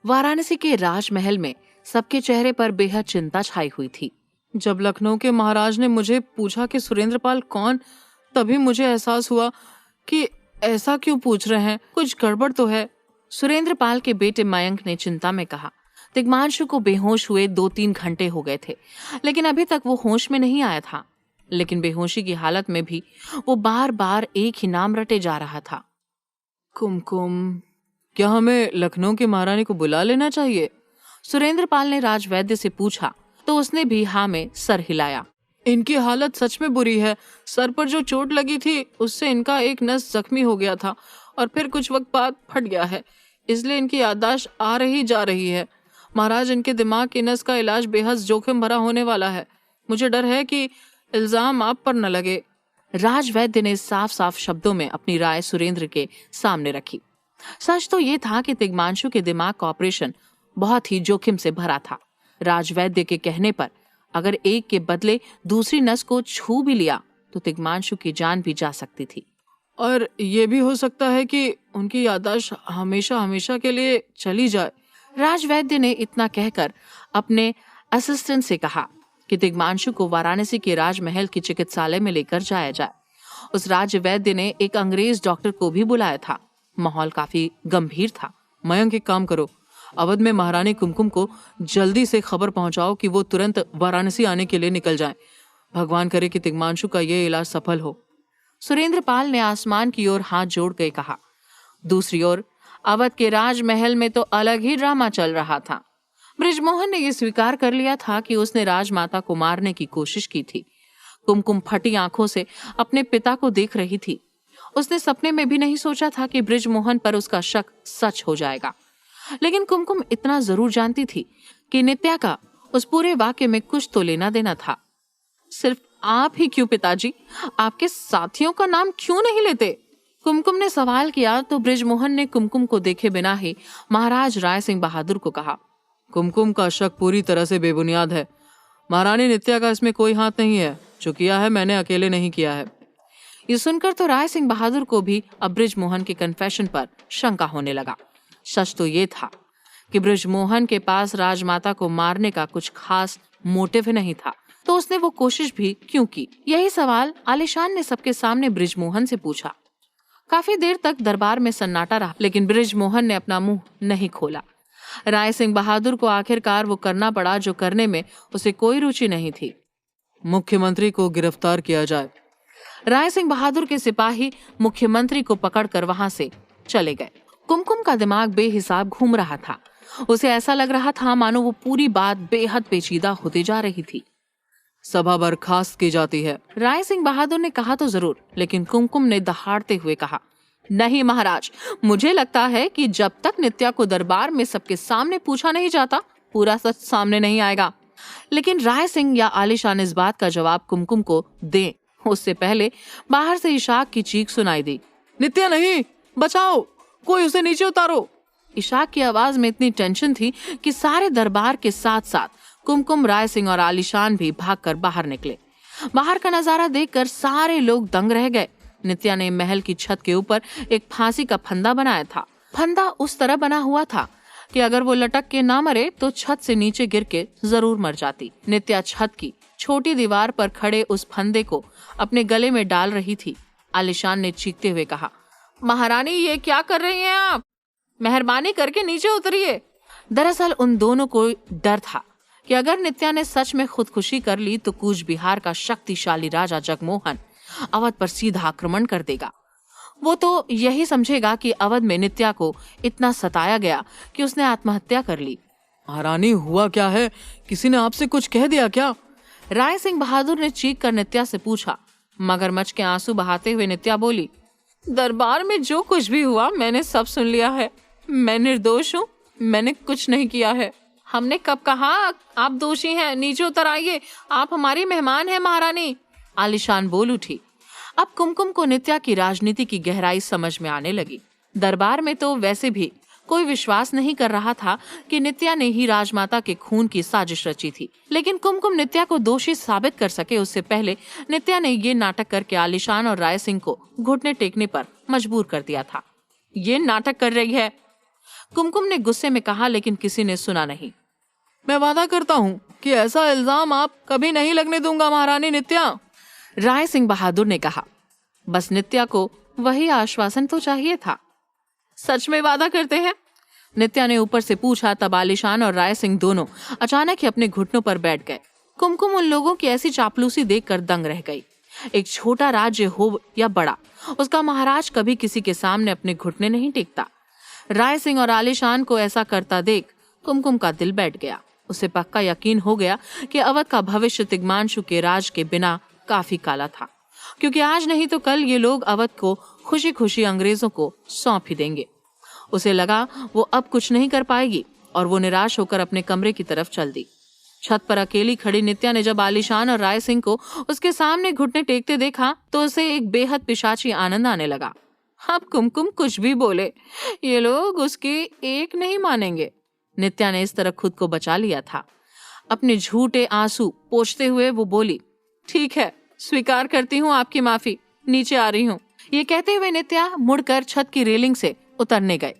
वाराणसी के राजमहल में सबके चेहरे पर बेहद चिंता छाई हुई थी। जब लखनऊ के महाराज ने मुझे पूछा कि सुरेंद्रपाल कौन, तभी मुझे एहसास हुआ कि ऐसा क्यों पूछ रहे हैं, कुछ गड़बड़ तो है। सुरेंद्रपाल के बेटे मयंक ने चिंता में कहा। तिग्मांशु को बेहोश हुए 2-3 घंटे हो गए थे, लेकिन अभी तक वो होश में नहीं आया था। लेकिन बेहोशी की हालत में भी वो बार बार एक ही नाम रटे जा रहा था, कुमकुम। क्या हमें लखनऊ की महारानी को बुला लेना चाहिए? सुरेंद्रपाल ने राजवैद्य से पूछा तो उसने भी हाँ में सर हिलाया। इनकी हालत सच में बुरी है। सर पर जो चोट लगी थी उससे इनका एक नस जख्मी हो गया था और फिर कुछ वक्त बाद फट गया है, इसलिए इनकी याददाश्त आ रही जा रही है। महाराज, इनके दिमाग की नस का इलाज बेहद जोखिम भरा होने वाला है। मुझे डर है कि इल्जाम आप पर न लगे। राजवैद्य ने साफ साफ शब्दों में अपनी राय सुरेंद्र के सामने रखी। सच तो ये था कि तिग्मांशु के दिमाग का ऑपरेशन बहुत ही जोखिम से भरा था। राजवैद्य के कहने पर अगर एक के बदले दूसरी नस को छू भी लिया तो तिग्मांशु की जान भी जा सकती थी, और ये भी हो सकता है कि उनकी याददाश्त हमेशा हमेशा के लिए चली जाए। राजवैद्य ने इतना कहकर अपने असिस्टेंट से कहा कि तिग्मांशु को वाराणसी के राजमहल के चिकित्सालय में लेकर जाया जाए। उस राजवैद्य ने एक अंग्रेज डॉक्टर को भी बुलाया था। माहौल काफी गंभीर था। मयंक, एक काम करो, अवध में महारानी कुमकुम को जल्दी से खबर पहुंचाओ कि वो तुरंत वाराणसी आने के लिए निकल जाएं। भगवान करे कि तिग्मांशु का ये इलाज सफल हो। सुरेंद्रपाल ने आसमान की ओर हाथ जोड़ के कहा। दूसरी ओर अवध के राजमहल में तो अलग ही ड्रामा चल रहा था। बृजमोहन ने यह स्वीकार कर लिया था कि उसने राजमाता को मारने की कोशिश की थी। कुमकुम फटी आंखों से अपने पिता को देख रही थी। उसने सपने में भी नहीं सोचा था कि बृजमोहन पर उसका शक सच हो जाएगा। लेकिन कुमकुम इतना जरूर जानती थी कि नित्या का उस पूरे वाक्य में कुछ तो लेना देना था। सिर्फ आप ही क्यों पिताजी? आपके साथियों का नाम क्यों नहीं लेते? कुमकुम ने सवाल किया तो बृजमोहन ने कुमकुम को देखे बिना ही महाराज राय सिंह बहादुर को कहा, कुमकुम का शक पूरी तरह से बेबुनियाद है। महारानी नित्या का इसमें कोई हाथ नहीं है। जो किया है मैंने अकेले नहीं किया है। ये सुनकर तो राय सिंह बहादुर को भी अब बृजमोहन के कन्फेशन पर शंका होने लगा। सच तो ये था कि बृजमोहन के पास राजमाता को मारने का कुछ खास मोटिव नहीं था, तो उसने वो कोशिश भी क्यों की? यही सवाल आलिशान ने सबके सामने बृजमोहन से पूछा। काफी देर तक दरबार में सन्नाटा रहा, लेकिन बृजमोहन ने अपना मुंह नहीं खोला। राय सिंह बहादुर को आखिरकार वो करना पड़ा जो करने में उसे कोई रुचि नहीं थी। मुख्यमंत्री को गिरफ्तार किया जाए। राय सिंह बहादुर के सिपाही मुख्यमंत्री को पकड़कर वहां से चले गए। कुमकुम का दिमाग बेहिसाब घूम रहा था। उसे ऐसा लग रहा था मानो वो पूरी बात बेहद पेचीदा होती जा रही थी। सभा बर्खास्त की जाती है। राय सिंह बहादुर ने कहा तो जरूर, लेकिन कुमकुम ने दहाड़ते हुए कहा, नहीं महाराज, मुझे लगता है कि जब तक नित्या को दरबार में सबके सामने पूछा नहीं जाता, पूरा सच सामने नहीं आएगा। लेकिन राय सिंह या आलिशान इस बात का जवाब कुमकुम को दें, उससे पहले बाहर से इशाक की चीख सुनाई दी, नित्या नहीं, बचाओ, कोई उसे नीचे उतारो। इशाक की आवाज में इतनी टेंशन थी कि सारे दरबार के साथ साथ कुमकुम, राय सिंह और आलिशान भी भागकर बाहर निकले। बाहर का नजारा देखकर सारे लोग दंग रह गए। नित्या ने महल की छत के ऊपर एक फांसी का फंदा बनाया था। फंदा उस तरह बना हुआ था कि अगर वो लटक के ना मरे तो छत से नीचे गिर के जरूर मर जाती। नित्या छत की छोटी दीवार पर खड़े उस फंदे को अपने गले में डाल रही थी। आलिशान ने चीखते हुए कहा, महारानी, ये क्या कर रही हैं आप? मेहरबानी करके नीचे उतरिए। दरअसल उन दोनों को डर था कि अगर नित्या ने सच में खुदकुशी कर ली तो कूच बिहार का शक्तिशाली राजा जगमोहन अवध पर सीधा आक्रमण कर देगा। वो तो यही समझेगा कि अवध में नित्या को इतना सताया गया कि उसने आत्महत्या कर ली। महारानी, हुआ क्या है? किसी ने आपसे कुछ कह दिया क्या? राय सिंह बहादुर ने चीख कर नित्या से पूछा। मगरमच्छ के आंसू बहाते हुए नित्या बोली, दरबार में जो कुछ भी हुआ मैंने सब सुन लिया है। मैं निर्दोष हूँ, मैंने कुछ नहीं किया है। हमने कब कहा आप दोषी हैं? नीचे उतर आइए, आप हमारी मेहमान हैं महारानी। आलिशान बोल उठी। अब कुमकुम को नित्या की राजनीति की गहराई समझ में आने लगी। दरबार में तो वैसे भी कोई विश्वास नहीं कर रहा था कि नित्या ने ही राजमाता के खून की साजिश रची थी, लेकिन कुमकुम नित्या को दोषी साबित कर सके उससे पहले नित्या ने ये नाटक करके आलिशान और राय सिंह को घुटने टेकने पर मजबूर कर दिया था। ये नाटक कर रही है, कुमकुम ने गुस्से में कहा, लेकिन किसी ने सुना नहीं। मैं वादा करता हूँ कि ऐसा इल्जाम आप कभी नहीं लगने दूंगा महारानी नित्या, राय सिंह बहादुर ने कहा। बस नित्या को वही आश्वासन तो चाहिए था। सच में वादा करते हैं? नित्या ने ऊपर से पूछा। तब आलिशान और राय सिंह दोनों अचानक ही अपने घुटनों पर बैठ गए। कुमकुम उन लोगों की ऐसी चापलूसी देखकर दंग रह गई। एक छोटा राज्य हो या बड़ा, उसका महाराज कभी किसी के सामने अपने घुटने नहीं टेकता। राय सिंह और आलिशान को ऐसा करता देख कुमकुम का दिल बैठ गया। उसे पक्का यकीन हो गया कि अवध का भविष्य तिग्मांशु के राज के बिना काफी काला था, क्योंकि आज नहीं तो कल ये लोग अवध को खुशी खुशी अंग्रेजों को सौंप ही देंगे। उसे लगा वो अब कुछ नहीं कर पाएगी और वो निराश होकर अपने कमरे की तरफ चल दी। छत पर अकेली खड़ी नित्या ने जब आलिशान और राय सिंह को उसके सामने घुटने टेकते देखा तो उसे एक बेहद पिशाची आनंद आने लगा। अब कुमकुम कुछ भी बोले, ये लोग उसकी एक नहीं मानेंगे। नित्या ने इस तरह खुद को बचा लिया था। अपने झूठे आंसू पोंछते हुए वो बोली, ठीक है, स्वीकार करती हूँ आपकी माफी, नीचे आ रही हूँ। ये कहते हुए नित्या मुड़कर छत की रेलिंग से उतरने गए,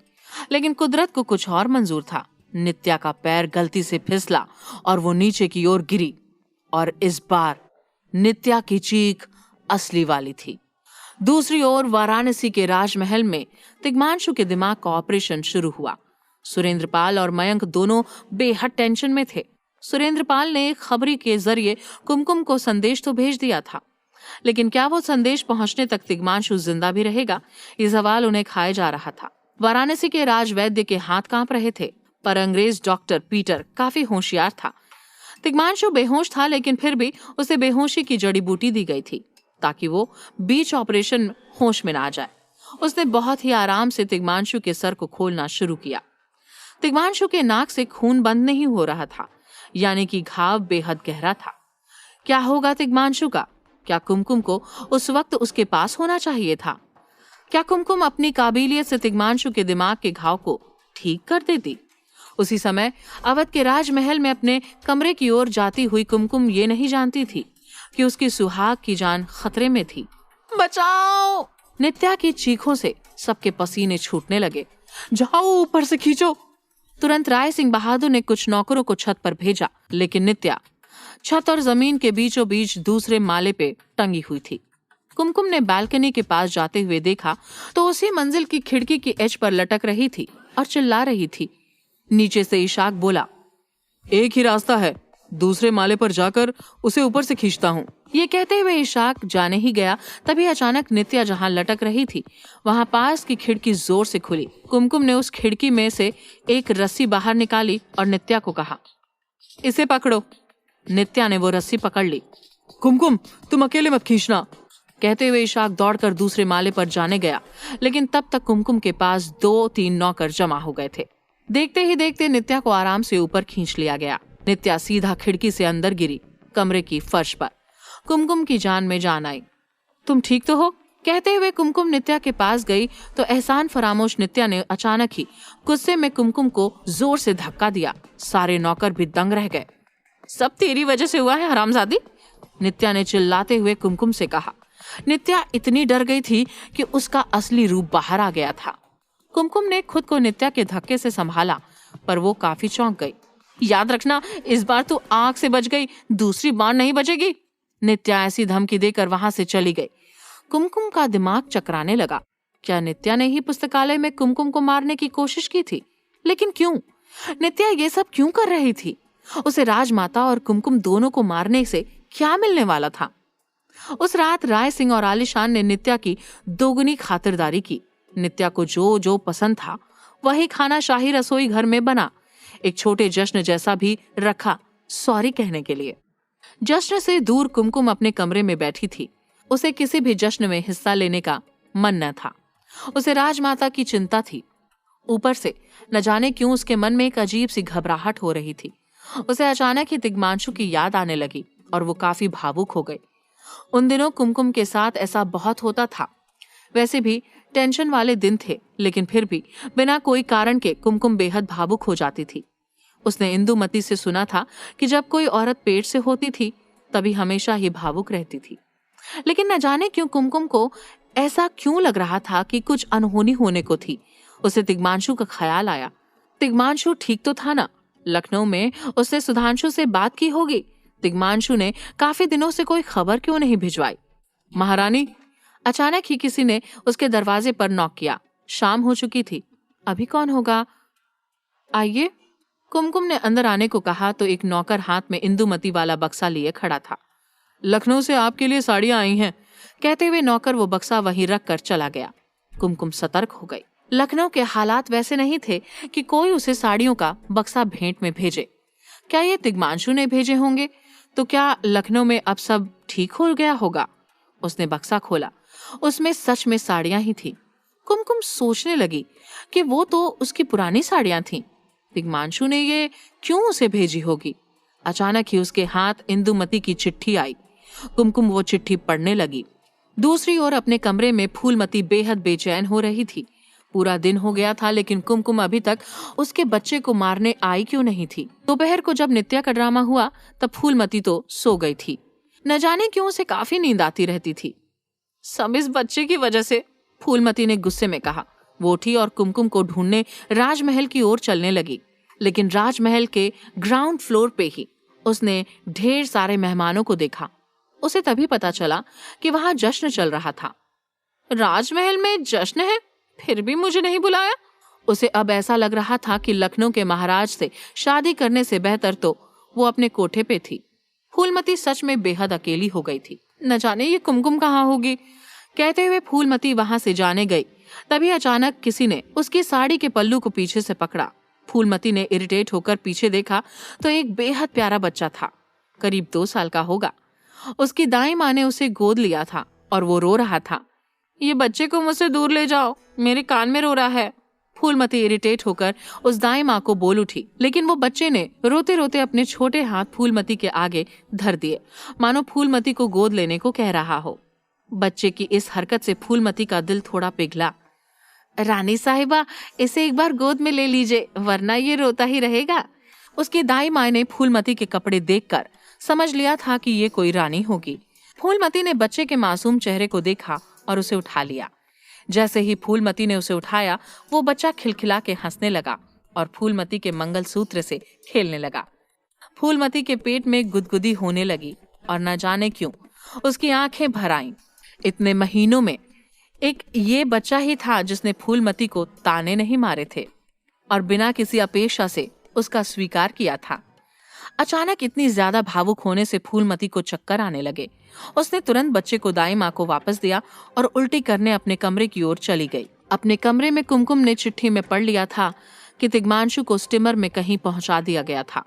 लेकिन कुदरत को कुछ और मंजूर था। नित्या का पैर गलती से फिसला और वो नीचे की ओर गिरी, और इस बार नित्या की चीख असली वाली थी। दूसरी ओर वाराणसी के राजमहल में तिग्मांशु के दिमाग का ऑपरेशन शुरू हुआ। सुरेंद्रपाल और मयंक दोनों बेहद टेंशन में थे। सुरेंद्रपाल ने खबरी के जरिए कुमकुम को संदेश तो भेज दिया था, लेकिन क्या वो संदेश पहुंचने तक तिग्मांशु जिंदा भी रहेगा, ये सवाल उन्हें खाए जा रहा था। वाराणसी के राजवैद्य के हाथ कांप रहे थे, पर अंग्रेज डॉक्टर पीटर काफी होशियार था। तिग्मांशु बेहोश था, लेकिन फिर भी उसे बेहोशी की जड़ी बूटी दी गई थी ताकि वो बीच ऑपरेशन में होश में ना आ जाए। उसने बहुत ही आराम से तिग्मांशु के सर को खोलना शुरू किया। तिग्मांशु के नाक से खून बंद नहीं हो रहा था, यानी कि घाव बेहद गहरा था। क्या होगा तिग्मांशु का? क्या कुमकुम को उस वक्त उसके पास होना चाहिए था? क्या कुमकुम अपनी काबिलियत से तिग्मांशु के दिमाग के घाव को ठीक कर देती? उसी समय अवध के राजमहल में अपने कमरे की ओर जाती हुई कुमकुम ये नहीं जानती थी कि उसकी सुहाग की जान खतरे में थी। बचाओ! नित्या की चीखों से सबके पसीने छूटने लगे। जाओ, ऊपर से खींचो। तुरंत राय सिंह बहादुर ने कुछ नौकरों को छत पर भेजा, लेकिन नित्या छत और जमीन के बीचों बीच दूसरे माले पे टंगी हुई थी। कुमकुम ने बालकनी के पास जाते हुए देखा तो उसी मंजिल की खिड़की की एज पर लटक रही थी और चिल्ला रही थी। नीचे से इशाक बोला, एक ही रास्ता है, दूसरे माले पर जाकर उसे ऊपर से खींचता हूँ। ये कहते हुए इशाक जाने ही गया, तभी अचानक नित्या जहाँ लटक रही थी वहाँ पास की खिड़की जोर से खुली। कुमकुम ने उस खिड़की में से एक रस्सी बाहर निकाली और नित्या को कहा, इसे पकड़ो। नित्या ने वो रस्सी पकड़ ली। कुमकुम, तुम अकेले मत खींचना, कहते हुए इशाक दौड़कर दूसरे माले पर जाने गया, लेकिन तब तक कुमकुम के पास 2-3 नौकर जमा हो गए थे। देखते ही देखते नित्या को आराम से ऊपर खींच लिया गया। नित्या सीधा खिड़की से अंदर गिरी, कमरे की फर्श पर। कुमकुम की जान में जान आई। तुम ठीक तो हो? कहते हुए कुमकुम नित्या के पास गई तो एहसान फरामोश नित्या ने अचानक ही गुस्से में कुमकुम को जोर से धक्का दिया। सारे नौकर भी दंग रह गए। सब तेरी वजह से हुआ है हरामजादी, नित्या ने चिल्लाते हुए कुमकुम से कहा। नित्या इतनी डर गई थी कि उसका असली रूप बाहर आ गया था। कुमकुम ने खुद को नित्या के धक्के से संभाला, पर वो काफी चौंक गई। याद रखना, इस बार तो आग से बच गई, दूसरी बार नहीं बचेगी, नित्या ऐसी धमकी देकर वहां से चली गई। कुमकुम का दिमाग चकराने लगा। क्या नित्या ने ही पुस्तकालय में कुमकुम को मारने की कोशिश की थी? लेकिन क्यों? नित्या ये सब क्यों कर रही थी? उसे राजमाता और कुमकुम दोनों को मारने से क्या मिलने वाला था? उस रात राय सिंह और आलिशान ने नित्या की दोगुनी खातिरदारी की। नित्या को जो जो पसंद था वही खाना शाही रसोई घर में बना। एक छोटे जश्न जैसा भी रखा, सॉरी कहने के लिए। जश्न से दूर कुमकुम अपने कमरे में बैठी थी। उसे किसी भी जश्न में हिस्सा लेने का मन न था। उसे राजमाता की चिंता थी। ऊपर से न जाने क्यों उसके मन में एक अजीब सी घबराहट हो रही थी। उसे अचानक ही तिग्मांशु की याद आने लगी और वो काफी भावुक हो गई। उन दिनों कुमकुम के साथ ऐसा बहुत होता था। वैसे भी टेंशन वाले दिन थे, लेकिन फिर भी बिना कोई कारण के कुमकुम बेहद भावुक हो जाती थी। उसने इंदुमती से सुना था कि जब कोई औरत पेट से होती थी तभी हमेशा ही भावुक रहती थी। लेकिन न जाने क्यों कुमकुम को ऐसा क्यों लग रहा था कि कुछ अनहोनी होने को थी। उसे तिग्मांशु का ख्याल आया। तिग्मांशु ठीक तो था ना? लखनऊ में उसने सुधांशु से बात की होगी। तिग्मांशु ने काफी दिनों से कोई खबर क्यों नहीं भिजवाई? महारानी, अचानक ही किसी ने उसके दरवाजे पर नॉक किया। शाम हो चुकी थी। अभी कौन होगा? आइए, कुमकुम ने अंदर आने को कहा तो एक नौकर हाथ में इंदुमती वाला बक्सा लिए खड़ा था। लखनऊ से आपके लिए साड़ियां आई हैं, कहते हुए नौकर वो बक्सा वहीं रख कर चला गया। कुमकुम सतर्क हो गई। लखनऊ के हालात वैसे नहीं थे कि कोई उसे साड़ियों का बक्सा भेंट में भेजे। क्या ये तिग्मांशु ने भेजे होंगे? तो क्या लखनऊ में अब सब ठीक हो गया होगा? उसने बक्सा खोला। उसमें सच में साड़ियां ही थी। कुमकुम सोचने लगी कि वो तो उसकी पुरानी साड़ियां थीं। तिग्मांशु ने ये क्यों उसे भेजी होगी? अचानक ही उसके हाथ इंदुमती की चिट्ठी आई। कुमकुम वो चिट्ठी पढ़ने लगी। दूसरी ओर अपने कमरे में फूलमती बेहद बेचैन हो रही थी। पूरा दिन हो गया था, लेकिन कुमकुम अभी तक उसके बच्चे को मारने आई क्यों नहीं थी? दोपहर को जब नित्या का ड्रामा हुआ तब फूलमती तो सो गई थी। न जाने क्यों उसे काफी नींद आती रहती थी। सब इस बच्चे की वजह से, फूलमती ने गुस्से में कहा। वो उठी और कुमकुम को ढूंढने राजमहल की ओर चलने लगी। लेकिन राजमहल के ग्राउंड फ्लोर पे ही उसने ढेर सारे मेहमानों को देखा। उसे तभी पता चला कि वहां जश्न चल रहा था। राजमहल में जश्न है, फिर भी मुझे नहीं बुलाया। उसे अब ऐसा लग रहा था कि लखनऊ के महाराज से शादी करने से बेहतर तो वो अपने कोठे पे थी। फूलमती सच में बेहद अकेली हो गई थी। न जाने ये कुमकुम कहाँ होगी? कहते हुए फूलमती वहां से जाने गई। तभी अचानक किसी ने उसकी साड़ी के पल्लू को पीछे से पकड़ा। फूलमती ने इरिटेट होकर पीछे देखा तो एक बेहद प्यारा बच्चा था, करीब 2 साल का होगा। उसकी दाई माँ ने उसे गोद लिया था और वो रो रहा था। ये बच्चे को मुझसे दूर ले जाओ, मेरे कान में रो रहा है। फूलमती इरिटेट होकर उस दाई माँ को बोल उठी, लेकिन वो बच्चे ने रोते रोते अपने छोटे हाथ फूलमती के आगे धर दिए, मानो फूलमती को गोद लेने को कह रहा हो। बच्चे की इस हरकत से फूलमती का दिल थोड़ा पिघला। रानी साहिबा, इसे एक बार गोद में ले लीजिए, वरना ये रोता ही रहेगा। उसकी दाई माँ ने फूलमती के कपड़े देखकर समझ लिया था कि ये कोई रानी होगी। फूलमती ने बच्चे के मासूम चेहरे को देखा और उसे उठा लिया। जैसे ही फूलमती ने उसे उठाया, वो बच्चा खिलखिला के हंसने लगा और फूलमती के मंगलसूत्र से खेलने लगा। फूलमती के पेट में गुदगुदी होने लगी और न जाने क्यों उसकी आंखें भर आईं। इतने महीनों में एक ये बच्चा ही था जिसने फूलमती को ताने नहीं मारे थे और बिना किसी अपेक्षा से उसका स्वीकार किया था। अचानक इतनी ज्यादा भावुक होने से फूलमती को चक्कर आने लगे। उसने तुरंत बच्चे को दाई माँ को वापस दिया और उल्टी करने अपने कमरे की ओर चली गई। अपने कमरे में कुमकुम ने चिट्ठी में पढ़ लिया था कि तिग्मांशु को स्टीमर में कहीं पहुंचा दिया गया था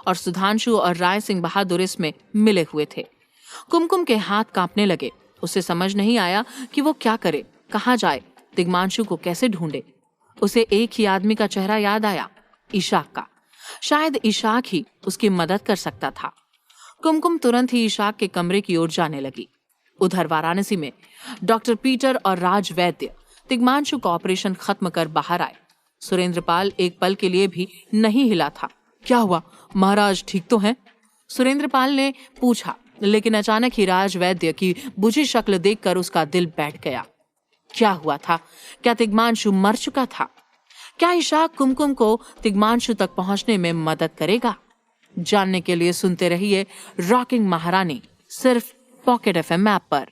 और सुधांशु और राय सिंह बहादुर इसमें मिले हुए थे। कुमकुम के हाथ कांपने लगे। उसे समझ नहीं आया कि वो क्या करे, कहाँ जाए, तिग्मांशु को कैसे ढूंढे। उसे एक ही आदमी का चेहरा याद आया, इशाक का। शायद इशाक ही उसकी मदद कर सकता था। कुमकुम तुरंत ही इशाक के कमरे की ओर जाने लगी। उधर वाराणसी में डॉक्टर पीटर और राज वैद्य तिग्मांशु का ऑपरेशन खत्म कर बाहर आए। सुरेंद्रपाल एक पल के लिए भी नहीं हिला था। क्या हुआ, महाराज ठीक तो हैं? सुरेंद्रपाल ने पूछा, लेकिन अचानक ही राज वैद्य की बुझी शक्ल देखकर उसका दिल बैठ गया। क्या हुआ था? क्या तिग्मांशु मर चुका था? क्या इशाक कुमकुम को तिग्मांशु तक पहुंचने में मदद करेगा? जानने के लिए सुनते रहिए रॉकिंग महारानी, सिर्फ पॉकेट FM ऐप पर।